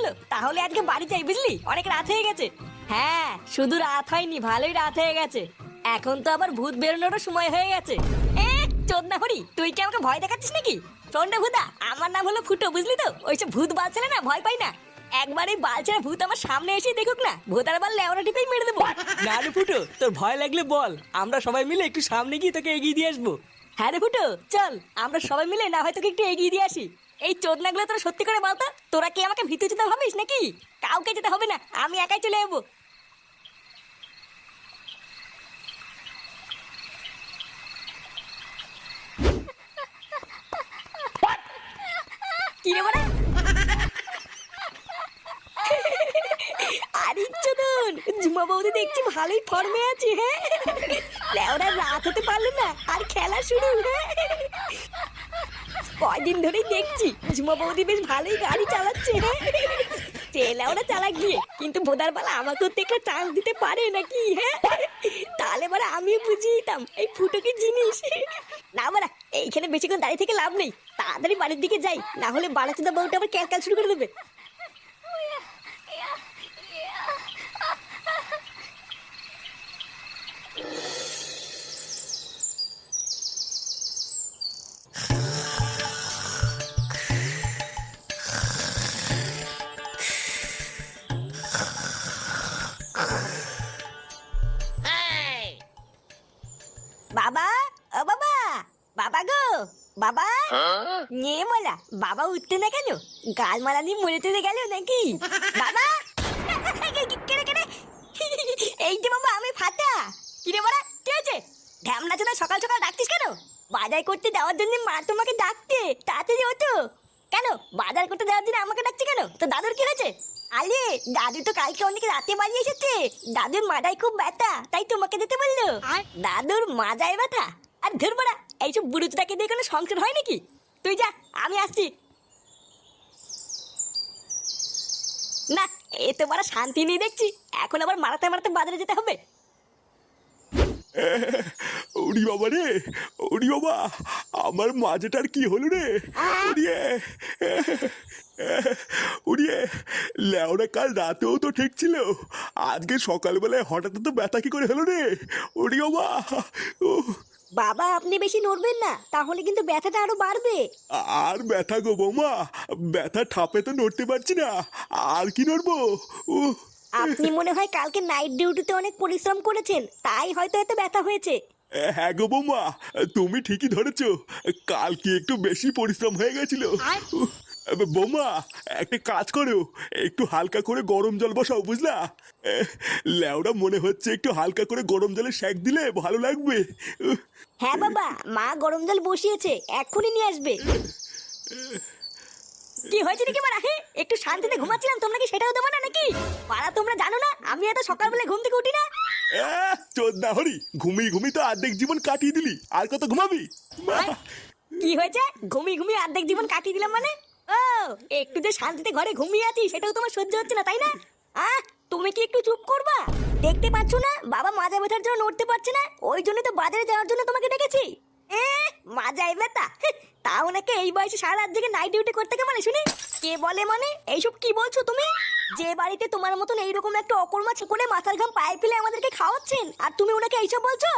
হলো, তাহলে আজকে বাড়ি যাই, বুঝলি? অনেক রাত হয়ে গেছে। হ্যাঁ, শুধু রাত হয়নি, ভালোই রাত হয়ে গেছে। এখন তো আবার ভূত বেরোনোরও সময় হয়ে গেছে। চোদনা হরি, তুই কি আমাকে ভয় দেখাচ্ছিস নাকি? শোন রে ভূতা, আমার নাম হলো ফুটো, বুঝলি তো? ওইসব ভূত বালছেলে না, ভয় পাই না। একবার এই বালছেরা ভূত আমার সামনে এসে দেখুক না, ভূতার বার লেওরা টিপেই মেরে দেবো। না রে ফুটো, তোর ভয় লাগলে বল, আমরা সবাই মিলে একটু সামনে গিয়ে তোকে এগিয়ে দিয়ে আসবো। হ্যাঁ রে ফুটো, চল আমরা সবাই মিলে না হয় তোকে একটু এগিয়ে দিয়ে আসি। এই চোদনাগুলো তোরা সত্যি করে বলতো, তোরা কি আমাকে ভিতর যেতে ভাবিস নাকি? কাউকে যেতে হবে না, আমি একাই চলে যাবো। কি রে বড়া? আরে চোদন, ঝুমা বৌদি দেখছি ভালোই ফর্মে আছে। হ্যাঁ, লেওরা রাত হতে পারলো না আর খেলা শুরু। হ্যাঁ, কয়দিন ধরেই দেখছি ঝুমা বৌদি বেশ ভালোই গাড়ি চালাচ্ছে। লেওরা চালাক গিয়ে, কিন্তু ভোদার বেলা আমাকেও তো একটা চান্স দিতে পারে নাকি? হ্যাঁ, তাহলে এবার আমিও বুঝিয়ে দিতাম এই ফুটো কি জিনিস। না বাড়া, এইখানে বেশিক্ষণ দাঁড়িয়ে থেকে লাভ নেই, তাড়াতাড়ি বাড়ির দিকে যাই, না হলে বাড়াচোদা বউটা আবার ক্যালকাল শুরু করে দেবে। বাবা, ও বাবা, বাবা গো, বাবা। নিয়ে বলা বাবা উঠতে না কেন? গাল মারা নিয়ে মরে চলে গেল নাকি? বাবা, কেড়ে কেড়ে, এই যে বাবা আমি ফাটা। কিরে বলা, কি হয়েছে? ঢ্যামনা চোদা সকাল সকাল ডাকতিস কেন? বাজার করতে যাওয়ার জন্য মা তোমাকে ডাকতে, তাড়াতাড়ি ওঠো। কেন বাজার করতে যাওয়ার জন্য আমাকে ডাকছে কেন? তো দাদুর কি হয়েছে? আরে দাদু তো কালকে অনেক রাতে বাড়ি এসেছে, দাদুর মাথায় খুব ব্যথা, তাই তোমাকে যেতে বললো। দাদুর মাজায় ব্যথা? আর ধর বড়া, এইসব বুড়ুটাকে দিয়ে কোনো সংসার হয় নাকি? তুই যা, আমি আসছি। না, এ তো বড় শান্তি নেই দেখছি, এখন আবার মারাতে মারাতে বাজারে যেতে হবে। ওরি বাবা রে, ওরি বাবা, আমার মাজাটার কি হলো রে? ওরিয়ে ওরিয়ে, লেওরা কাল রাতেও তো ঠিক ছিল, আজকে সকালবেলায় হঠাৎ তো ব্যথা কি করে হলো রে? ওরি বাবা, বাবা আপনি বেশি নড়বেন না, তাহলে কিন্তু ব্যথাটা আরো বাড়বে। আর ব্যথা গো বৌমা, ব্যথা ঠাপে তো নড়তে পারছি না, আর কি নড়বো? আপনি মনে হয় কালকে নাইট ডিউটিতে অনেক পরিশ্রম করেছেন, তাই হয়তো এত ব্যথা হয়েছে। হ্যাঁ গো বৌমা, তুমি ঠিকই ধরেছ, কালকে একটু বেশি পরিশ্রম হয়ে গেছিল। বৌমা, একটা কাজ করো, একটু হালকা করে গরম জল বসাও, বুঝলা? লেওরা মনে হচ্ছে একটু হালকা করে গরম জলে সেঁক দিলে ভালো লাগবে। হ্যাঁ বাবা, মা গরম জল বসিয়েছে, এক্ষুনি নিয়ে আসবে। কি হয়েছে নাকি মারা? একটু শান্তিতে ঘুমাচ্ছিলাম, তোমরা কি সেটাও দেবো না নাকি? পাড়া তোমরা জানো না আমি এত সকালবেলা ঘুম থেকে উঠি না? চোদ্দা হরি, ঘুমিয়ে ঘুমিয়ে তো অর্ধেক জীবন কাটিয়ে দিলি, আর কত ঘুমাবি? কি হয়েছে? ঘুমিয়ে ঘুমিয়ে অর্ধেক জীবন কাটিয়ে দিলাম মানে? ও, একটু যে শান্তিতে ঘরে ঘুমিয়ে আছি সেটাও তোমার সহ্য হচ্ছে না, তাই না? তুমি কি একটু চুপ করবা? দেখতে পাচ্ছ না বাবা মাজা ব্যথার জন্য নড়তে পারছে না, ওই জন্য তো বাজারে যাওয়ার জন্য তোমাকে ডেকেছি। মাজায় ব্যথা? তাও নাকি এই বয়সে সারা রাত জেগে নাইট ডিউটি করতে কে মানে শুনি? কে বলে মানে? এইসব কি বলছো তুমি? যে বাড়িতে তোমার মতন এইরকম একটা অকর্মা করে মাথার ঘাম পায়ে ফেলে আমাদেরকে খাওয়াচ্ছেন, আর তুমি ওনাকে এইসব বলছো?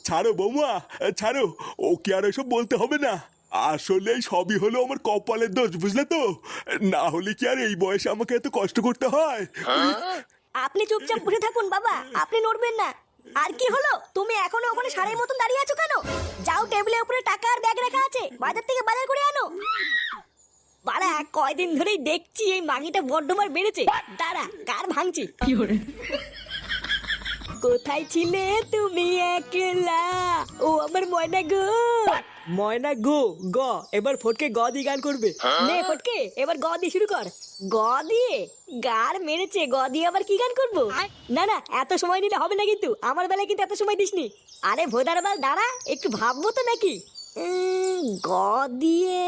ছাড়ো বৌমা, ছাড়ো, ওকে আর এসব বলতে হবে না, আসলে সবই হলো আমার কপালের দোষ, বুঝলে তো? না হলে কি আর এই বয়সে আমাকে এত কষ্ট করতে হয়? আপনি চুপচাপ বসে থাকুন বাবা, আপনি নড়বেন না। আর কি হলো, তুমি এখনো ওখানে সারের মতন দাঁড়িয়ে আছো কেন? যাও, টেবিলের উপরে টাকা আর ব্যাগ রাখা আছে, বাজার থেকে বাজার করে আনো। বাড়া, কয়দিন ধরেই দেখছি এই মাগিটা বড্ডমার বেড়েছে, দাঁড়া কার ভাঙছি। কোথায় ছিলে তুমি একলা, ও আমার ময়না গো? ময়না গো, গ এবার ফটকে গ দিয়ে গান করবে। নে ফটকে, এবার গ দিয়ে শুরু কর। গ দিয়ে? গার মেরেছে, গ দিয়ে আবার কি গান করবো? না না, এত সময় নিলে হবে না, কিন্তু আমার বেলায় কিন্তু এত সময় দিসনি। আরে ভোদার বাল দাঁড়া, একটু ভাববো তো নাকি। গ দিয়ে,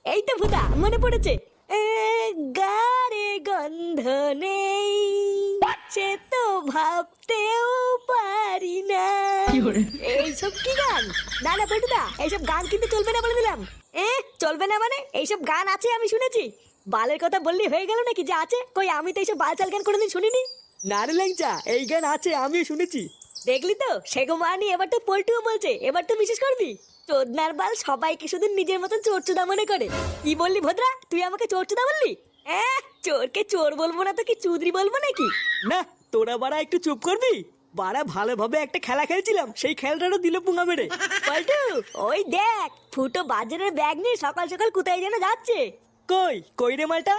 এই তো ভুদা মনে পড়েছে। গারে গন্ধ নেই, সে তো ভাবতেও পারি না। এইসব কি গান? না না পল্টুদা, এইসব গান কিন্তু চলবে না বলে দিলাম। চলবে না মানে? এইসব গান আছে, আমি শুনেছি। বালের কথা বললি হয়ে গেল নাকি? যা আছে কই, আমি তো এইসব বাল চাল গান কোনোদিন শুনিনি। না রে ল্যাংচা, এই গান আছে, আমিও শুনেছি। দেখলি তো, সেগো মানি এবার তো পল্টুও বলছে, এবার তো বিশেষ করবি। চোদনার বাল সবাইকে শুধু নিজের মতন চোরচুদা মনে করে। কি বললি ভদ্রা, তুই আমাকে চোরচুদা বললি? চোরকে চোর বলবো না তো কি চুদরি বলবো নাকি? না, তোরা বাড়া একটু চুপ করবি। বাড়া ভালোভাবে একটা খেলা খেলছিলাম, সেই খেলাটারও দিল পুঙ্গা মেরে। পল্টু, ওই দেখ ফুটো বাজারের ব্যাগ নিয়ে সকাল সকাল কোথায় যেন যাচ্ছে। কই কই রে মালটা?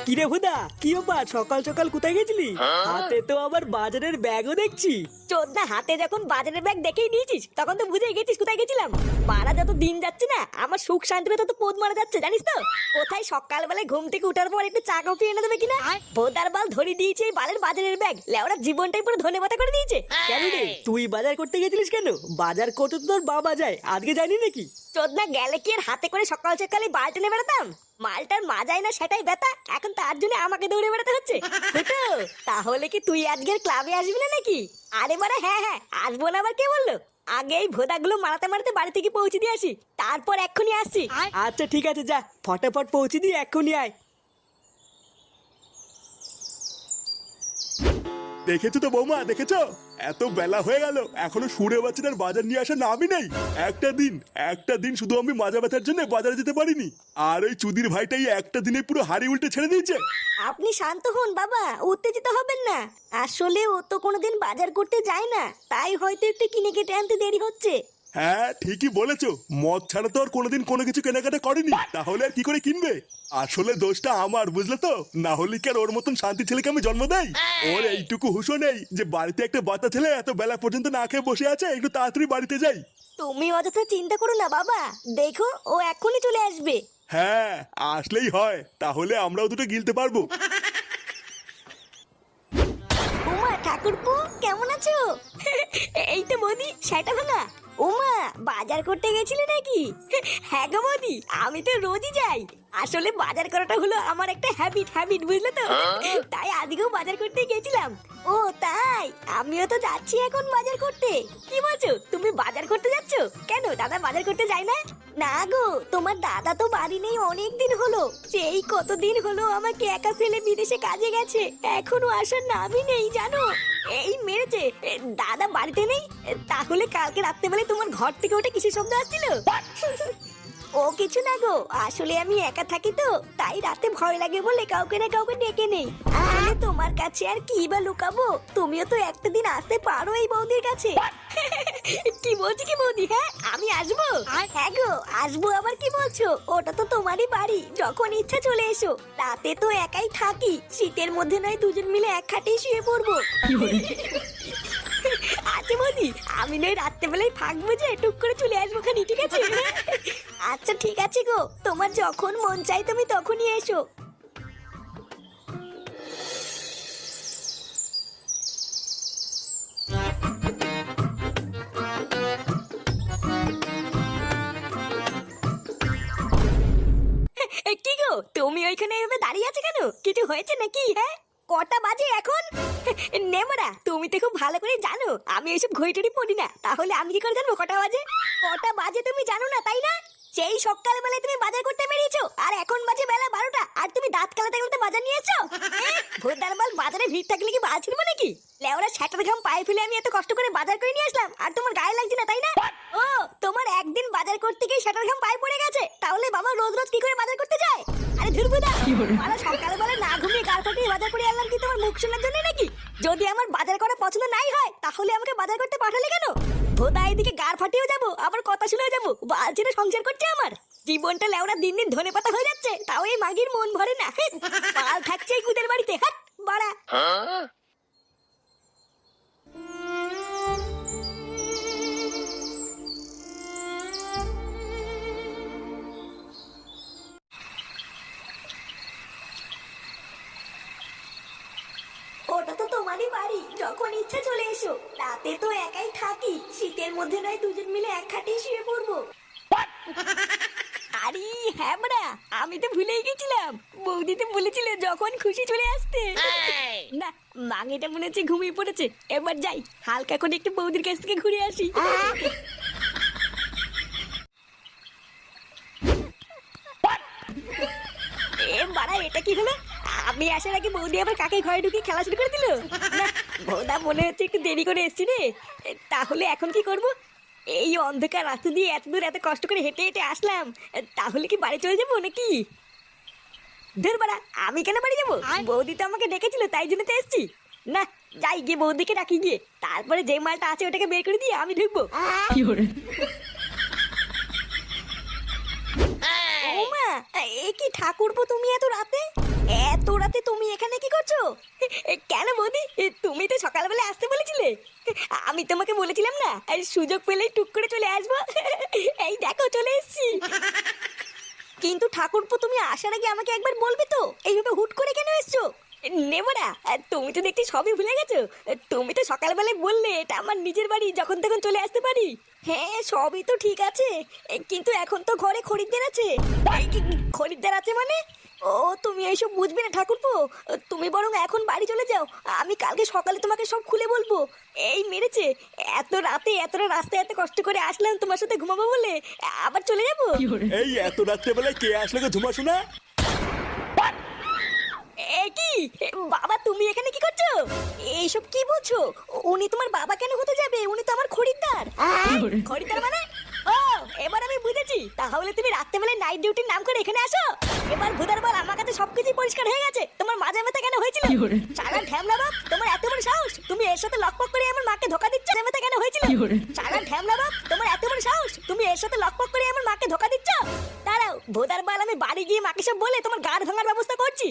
কিরে হুদা, কি ব্যাপার? সকাল সকাল কোথায় গেছিলি? হাতে তো আবার বাজারের ব্যাগও দেখছি। চোদনা, হাতে যখন বাজারের ব্যাগ দেখেই নিয়েছিস তখন তো বুঝেই গেছিস কোথায় গেছিলাম। বাড়া যত দিন যাচ্ছে না, আমার সুখ শান্তিতে তত পোদ মারা যাচ্ছে, জানিস তো? কোথায় সকালবেলায় ঘুম থেকে উঠার পর একটু চা কফি এনে দেবে কিনা, ভোদার বাল ধরে দিয়েছে এই বালের বাজারের ব্যাগ। লেওরা জীবনটাই পুরো ধনেপাতা করে দিয়েছে। কেন রে, তুই বাজার করতে গেছিলিস কেন? বাজার করতে তো তোর বাবা যায়, আজকে জানি নাকি? চোদনা, গেলে কি আর হাতে করে সকাল সকালে বাল টেনে বেড়াতাম? মালটার মাজায় না সেটাই ব্যথা, এখন তার জন্য আমাকে দৌড়ে বেড়াতে হচ্ছে। ফুটো, তাহলে কি তুই আজকের ক্লাবে আসবি না নাকি? আরে বাড়া, হ্যাঁ হ্যাঁ আসবো না, আবার কে বললো? আগে এই ভোদাগুলো মারাতে মারাতে বাড়ি থেকে পৌঁছে দিয়ে আসি, তারপর এক্ষুনি আসছি। আচ্ছা ঠিক আছে, যা ফটাফট পৌঁছে দিয়ে এক্ষুনি আয়। দেখেছো তো বৌমা, দেখেছো? এত বেলা হয়ে গেল, এখনো সুরে বাচ্চাটার বাজার নিয়ে আসা নামই নেই। একটা দিন শুধু আমি মাজা ব্যথার জন্য বাজারে যেতে পারিনি, আর ওই চুদির ভাইটাই একটা দিনে পুরো হাড়ি উল্টে ছেড়ে দিয়েছে। আপনি শান্ত হন বাবা, উত্তেজিত হবেন না। আসলে ও তো কোনোদিন বাজার করতে যায় না, তাই হয়তো একটু কিনে কেটে আনতে দেরি হচ্ছে। হ্যাঁ ঠিকই বলেছো, মদ ছাড়া তো আর কোনোদিন কোনো কিছু কেনাকাটা করেনি, তাহলে আর কি করে কিনবে? আসলে দোষটা আমার, বুঝলে তো? না হলে কি আর ওর মতন শান্তি ছেলেকে আমি জন্ম দেই? ওর এইটুকু হুঁশও নেই যে বাড়িতে একটা বাচ্চা ছেলে এত বেলা পর্যন্ত না খেয়ে বসে আছে, একটু তাড়াতাড়ি বাড়িতে যাই। তুমি অযথা চিন্তা করো না বাবা, দেখো ও এক্ষুনি চলে আসবে। হ্যাঁ আসলেই হয়, তাহলে আমরাও দুটো গিলতে পারবো। উমা, ঠাকুরপো কেমন আছো? এই তো বৌদি, সেটা ভাঙা। উমা, বাজার করতে গেছিলে নাকি? হ্যাঁ গো বৌদি, আমি তো রোজই যাই। আসলে বাজার করাটা হলো আমার একটা হ্যাবিট, বুঝলে তো? তাই আজকেও বাজার করতে গেছিলাম। ও তাই, আমিও তো যাচ্ছি এখন বাজার করতে। কি বলছো, তুমি বাজার করতে যাচ্ছ? কেন, দাদা বাজার করতে যায় না? না গো, তোমার দাদা তো বাড়ি নেই অনেক দিন হলো। সেই কতদিন হলো আমাকে একা ফেলে বিদেশে কাজে গেছে, এখনো আসার নামই নেই জানো। এই মেরেছে। দাদা বাড়িতে নেই? তাহলে কালকে রাত্রেবেলায় তোমার ঘর থেকে ওটা কিসের শব্দ আসছিল? ও কিছু না গো, আসলে আমি একা থাকি তো, তাই রাতে ভয় লাগে বলে কাউকে না কাউকে ডেকে নেই। আসলে তোমার কাছে আর কি বা লুকাবো, তুমিও তো একটা দিন আসতে পারো এই বৌদির কাছে। কি বলছি কি বৌদি, হ্যাঁ আমি আসবো। হ্যাঁ গো আসবো, আবার কি বলছো? ওটা তো তোমারই বাড়ি, যখন ইচ্ছা চলে এসো। রাতে তো একাই থাকি, শীতের মধ্যে নয় দুজন মিলে এক খাটেই শুয়ে পড়বো। আচ্ছা বৌদি, আমি নয় রাত্রেবেলায় থাকবো, যে টুক করে চলে আসবো খানি, ঠিক আছে? আচ্ছা ঠিক আছে গো, তোমার যখন মন চাই তুমি তখনই এসো। কি গো, তুমি ওইখানে এভাবে দাঁড়িয়ে আছো কেন? কিছু হয়েছে নাকি? হ্যাঁ, কটা বাজে এখন? নেমরা, তুমি তো খুব ভালো করে জানো আমি এইসব ঘড়িটড়ি পড়ি না, তাহলে আমি কি করে জানবো কটা বাজে? কটা বাজে তুমি জানো না, তাই না? সেই সকালবেলায় তুমি বাজার করতে বেরিয়েছো, আর এখন বাজে বেলা 12টা, আর তুমি দাঁত কালাতে কালাতে বাজার নিয়ে এসছো? ভোদার বাল, বাজারে ভিড় থাকলে কি বাল ছিড়বো নাকি? লেওরা ছাটার ঘাম পায়ে ফেলে আমি এত কষ্ট করে বাজার করে নিয়ে আসলাম, আর তোমার গায়ে লাগছে না, তাই না? ও, তোমার একদিন বাজার করতে গিয়ে ছাটার ঘাম পায়ে পড়ে গেছে, তাহলে বাবা রোজ রোজ কি করে বাজার করতে যায়? আরে ধুরবুদা, মারা সকালবেলা না ঘুমিয়ে গাল ফাটিয়ে বাজার করে আনলাম কি তোমার মুখ শোনার জন্য নাকি? যদি আমার বাজার করা পছন্দ নাই হয়, তাহলে আমাকে বাজার করতে পাঠালে কেন? ভোদা এদিকে গার ফাটিয়েও যাবো, আবার কথা শুনেও যাবো, বাল ছেড়ে সংসার করছে আমার। জীবনটা লেওরা দিন দিন ধনেপাতা হয়ে যাচ্ছে, তাও এই মাগির মন ভরে না। বাল থাকছে এই কুদের বাড়িতে, হাট বাড়া। ওটা তো তোমারই বাড়ি, যখন ইচ্ছা চলে এসো। রাতে তো একাই থাকি, শীতের মধ্যে নয় দুজন মিলে এক খাটেই শুয়ে পড়বো। আরে হ্যাঁ বড়া, আমি তো ভুলেই গেছিলাম। বৌদি তো বলেছিল যখন খুশি চলে আসতে। না, মাঙিটা মনে হচ্ছে ঘুমিয়ে পড়েছে। এবার যাই, হালকা করে একটু বৌদির কাছ থেকে ঘুরে আসি। এ বাড়া, এটা কি হলো? আমি আসার আগে বৌদি আবার কাকে ঘরে ঢুকে খেলা শুরু করে দিল। না, বৌদা মনে হচ্ছে একটু দেরি করে এসছি রে। তাহলে এখন কি করব? এই অন্ধকার রাস্তা দিয়ে এত দূর এত কষ্ট করে হেঁটে হেঁটে আসলাম, তাহলে কি বাড়ি চলে যাবো নাকি? ধুর বাড়া, আমি কেন বাড়ি যাবো? বৌদি তো আমাকে ডেকেছিল, তাই জন্য তো এসছি। না, যাই গিয়ে বৌদিকে ডাকি গিয়ে, তারপরে যে মালটা আছে ওটাকে বের করে দিয়ে আমি ঢুকবো। ওমা, এ কি ঠাকুরপো, তুমি এত রাতে? এত রাতে তুমি এখানে কি করছো? কেন বৌদি, তুমি তো সকালবেলা আসতে বলেছিলে। আমি তোমাকে বলেছিলাম না, সুযোগ পেলেই টুক করে চলে আসবো। এই দেখো চলে এসেছি। কিন্তু ঠাকুরপো, তুমি আসার আগে আমাকে একবার বলবে তো, এইভাবে হুট করে কেন এসছো? নেবরা, তুমি তো দেখছি সবই ভুলে গেছো। তুমি তো সকালবেলায় বললে এটা আমার নিজের বাড়ি, যখন তখন চলে আসতে পারি। হ্যাঁ, সবই তো ঠিক আছে, কিন্তু এখন তো ঘরে খরিদ্দার আছে। খরিদ্দার আছে মানে? ও, তুমি এইসব বুঝবে না ঠাকুরপো। তুমি বরং এখন বাড়ি চলে যাও, আমি কালকে সকালে তোমাকে সব খুলে বলবো। এই মেরেছে, এত রাতে এতটা রাস্তায় এত কষ্ট করে আসলাম তোমার সাথে ঘুমাবো বলে, আবার চলে যাবো? এই এত রাত্রেবেলায় কে আসলে গো ঝুমা শোনা? এ কি বাবা, তুমি এখানে কি করছো? এইসব কি বলছো? উনি তোমার বাবা কেন হতে যাবে? উনি তো আমার খরিদ্দার। খরিদ্দার মানে? ও, এবার আমি বুঝেছি। তাহলে তুমি রাত্রেবেলায় নাইট ডিউটির নাম করে এখানে আসো। এবার ভুদার বল, আমার কাছে সবকিছু পরিষ্কার হয়ে গেছে। তোমার মাঝে মাথা কেন হয়েছিল? সারা ঢ্যামলা বাপ, তোমার এত বড় সাহস, তুমি এর সাথে লকপক করে আমার মাকে ধোকা দিচ্ছ। মাথা কেন হয়েছিল? সারা ঢ্যামলা বাপ, তোমার এত বড় সাহস, তুমি এর সাথে লকপক করে আমার মাকে ধোকা দিচ্ছ। দাঁড়াও ভুদার বল, আমি বাড়ি গিয়ে মাকে সব বলে তোমার গাড় ভাঙার ব্যবস্থা করছি।